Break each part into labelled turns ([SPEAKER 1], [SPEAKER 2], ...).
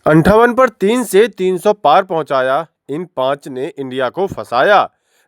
[SPEAKER 1] 58 पर 3 से 300 पार पहुंचाया, इन 5 ने इंडिया को फंसाया।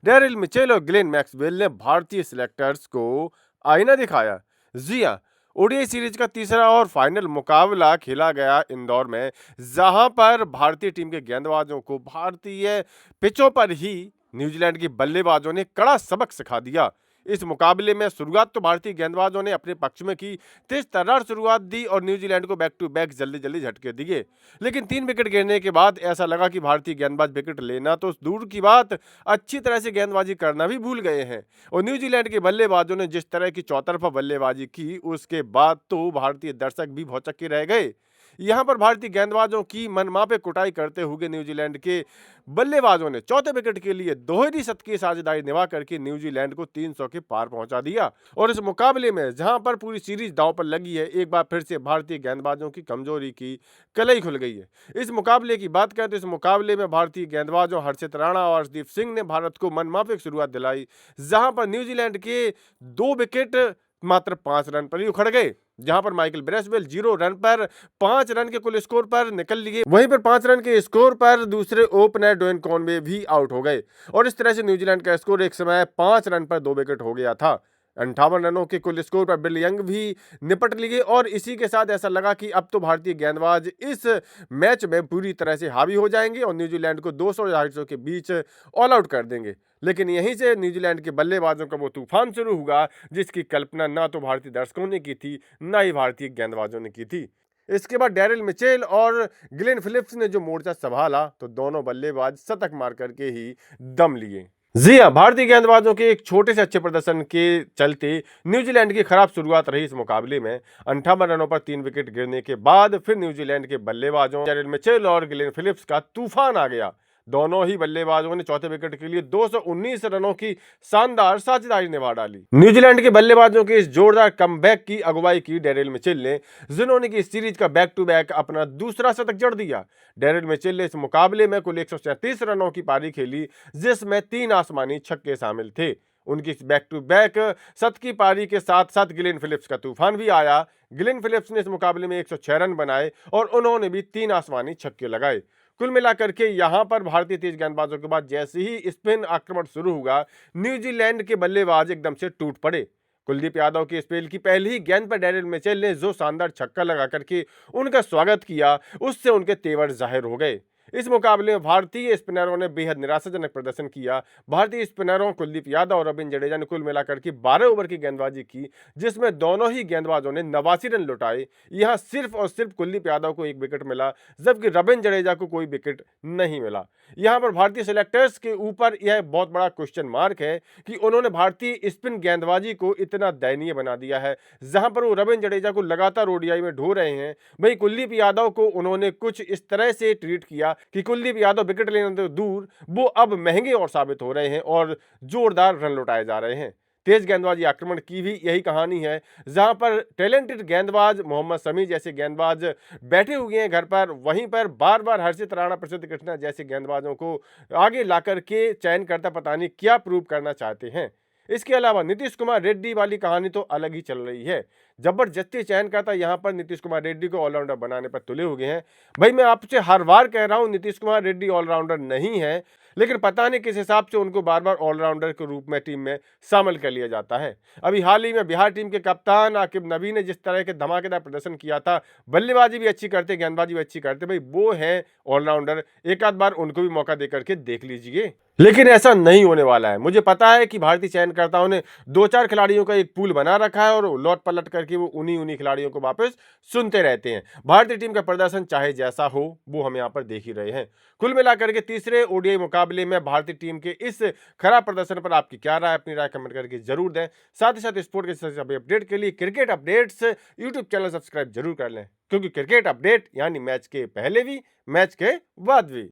[SPEAKER 1] डेरिल मिचेल और ग्लेन मैक्सवेल ने भारतीय सिलेक्टर्स को आईना दिखाया। जी हां, ओडीआई सीरीज का तीसरा और फाइनल मुकाबला खेला गया इंदौर में, जहां पर भारतीय टीम के गेंदबाजों को भारतीय पिचों पर ही न्यूजीलैंड के बल्लेबाजों ने कड़ा सबक सिखा दिया। इस मुकाबले में शुरुआत तो भारतीय गेंदबाजों ने अपने पक्ष में की, तेज तर्रार शुरुआत दी और न्यूजीलैंड को बैक टू बैक जल्दी झटके दिए। लेकिन 3 विकेट गिरने के बाद ऐसा लगा कि भारतीय गेंदबाज विकेट लेना तो दूर की बात, अच्छी तरह से गेंदबाजी करना भी भूल गए हैं। और न्यूजीलैंड के बल्लेबाजों ने जिस तरह की चौतरफा बल्लेबाजी की, उसके बाद तो भारतीय दर्शक भी भौचक्के रह गए। यहां पर भारतीय गेंदबाजों की मनमापे कुटाई करते हुए न्यूजीलैंड के बल्लेबाजों ने चौथे विकेट के लिए दोहरी शतकीय साझेदारी निभा करके न्यूजीलैंड को 300 के पार पहुंचा दिया। और इस मुकाबले में जहां पर पूरी सीरीज दांव पर लगी है, एक बार फिर से भारतीय गेंदबाजों की कमजोरी की कलई खुल गई है। इस मुकाबले की बात करें तो इस मुकाबले में भारतीय गेंदबाजों हर्षित राणा और अर्शदीप सिंह ने भारत को मनमाफिक शुरुआत दिलाई, जहां पर न्यूजीलैंड के 2 विकेट मात्र 5 रन पर ही उखड़ गए। जहां पर माइकल ब्रेसवेल 0 रन पर 5 रन के कुल स्कोर पर निकल लिए, वहीं पर 5 रन के स्कोर पर दूसरे ओपनर ड्वेन कॉनवे भी आउट हो गए। और इस तरह से न्यूजीलैंड का स्कोर एक समय 5 रन पर 2 विकेट हो गया था। 58 रनों के कुल स्कोर पर बिल यंग भी निपट लिए और इसी के साथ ऐसा लगा कि अब तो भारतीय गेंदबाज इस मैच में पूरी तरह से हावी हो जाएंगे और न्यूजीलैंड को 200-250 के बीच ऑल आउट कर देंगे। लेकिन यहीं से न्यूजीलैंड के बल्लेबाजों का वो तूफान शुरू हुआ, जिसकी कल्पना ना तो भारतीय दर्शकों ने की थी, ना ही भारतीय गेंदबाजों ने की थी। इसके बाद डेरिल मिचेल और ग्लेन फिलिप्स ने जो मोर्चा संभाला, तो दोनों बल्लेबाज शतक मार करके ही दम लिए। जी हां, भारतीय गेंदबाजों के एक छोटे से अच्छे प्रदर्शन के चलते न्यूजीलैंड की खराब शुरुआत रही इस मुकाबले में। 58 रनों पर 3 विकेट गिरने के बाद फिर न्यूजीलैंड के बल्लेबाजों डेरिल मिचेल और ग्लेन फिलिप्स का तूफान आ गया। दोनों ही बल्लेबाजों ने चौथे विकेट के लिए 219 रनों की शानदार साझेदारी निभा डाली। न्यूजीलैंड के बल्लेबाजों के इस जोरदार कमबैक की अगुवाई की डेरिल मिचेल ने, जिन्होंने की सीरीज का बैक टू बैक अपना दूसरा शतक जड़ दिया। डेरिल मिचेल ने इस मुकाबले में कुल 137 रनों की पारी खेली, जिसमें 3 आसमानी छक्के शामिल थे। उनकी इस बैक टू बैक शतक की पारी के साथ साथ ग्लेन फिलिप्स का तूफान भी आया। ग्लेन फिलिप्स ने इस मुकाबले में 106 रन बनाए और उन्होंने भी 3 आसमानी छक्के लगाए। कुल मिलाकर के यहां पर भारतीय तेज गेंदबाजों के बाद जैसे ही स्पिन आक्रमण शुरू हुआ, न्यूजीलैंड के बल्लेबाज एकदम से टूट पड़े। कुलदीप यादव के स्पेल की पहली ही गेंद पर डेरिल मिचेल ने जो शानदार छक्का लगा करके उनका स्वागत किया, उससे उनके तेवर जाहिर हो गए। इस मुकाबले में भारतीय स्पिनरों ने बेहद निराशाजनक प्रदर्शन किया। भारतीय स्पिनरों कुलदीप यादव और रविंद्र जडेजा ने कुल मिलाकर के 12 ओवर की गेंदबाजी की, जिसमें दोनों ही गेंदबाजों ने 89 रन लौटाए। यहां सिर्फ और सिर्फ कुलदीप यादव को 1 विकेट मिला, जबकि रविंद्र जडेजा को कोई विकेट नहीं मिला। यहां पर भारतीय सिलेक्टर्स के ऊपर यह बहुत बड़ा क्वेश्चन मार्क है कि उन्होंने भारतीय स्पिन गेंदबाजी को इतना दयनीय बना दिया है। जहां पर वो रविंद्र जडेजा को लगातार ओडीआई में ढो रहे हैं, वहीं कुलदीप यादव को उन्होंने कुछ इस तरह से ट्रीट किया कि कुलदीप यादव विकेट लेने तो दूर, वो अब महंगे और साबित हो रहे हैं और जोरदार रन लौटाए जा रहे हैं। तेज गेंदबाजी आक्रमण की भी यही कहानी है, जहां पर टैलेंटेड गेंदबाज मोहम्मद शमी जैसे गेंदबाज बैठे हुए हैं घर पर, वहीं पर बार बार हर्षित राणा, प्रसिद्ध कृष्णा जैसे गेंदबाजों को आगे ला करके चयन करता पता नहीं क्या प्रूव करना चाहते हैं। इसके अलावा नीतीश कुमार रेड्डी वाली कहानी तो अलग ही चल रही है। जबरदस्ती चयन करता यहां पर नीतीश कुमार रेड्डी को ऑलराउंडर बनाने पर तुले हुए हैं। भाई मैं आपसे हर बार कह रहा हूं, नीतीश कुमार रेड्डी ऑलराउंडर नहीं है, लेकिन पता नहीं किस हिसाब से उनको बार बार ऑलराउंडर के रूप में टीम में शामिल कर लिया जाता है। अभी हाल ही में बिहार टीम के कप्तान आकिब नबी ने जिस तरह के धमाकेदार प्रदर्शन किया था, बल्लेबाजी भी अच्छी करते, गेंदबाजी भी अच्छी करते, भाई वो है ऑलराउंडर। एक आध बार उनको भी मौका देकर के देख लीजिए। लेकिन ऐसा नहीं होने वाला है। मुझे पता है कि भारतीय चयनकर्ताओं ने 2-4 खिलाड़ियों का एक पूल बना रखा है और लौट पलट करके वो उन्हीं खिलाड़ियों को वापस सुनते रहते हैं। भारतीय टीम का प्रदर्शन चाहे जैसा हो, वो हम यहाँ पर देख ही रहे हैं। कुल मिलाकर के तीसरे ओडीआई मुकाबले में भारतीय टीम के इस खराब प्रदर्शन पर आपकी क्या राय, अपनी राय कमेंट करके जरूर दें। साथ ही साथ स्पोर्ट के सभी अपडेट के लिए cricket updates YouTube channel subscribe जरूर कर लें, क्योंकि क्रिकेट अपडेट यानी मैच के पहले भी, मैच के बाद भी।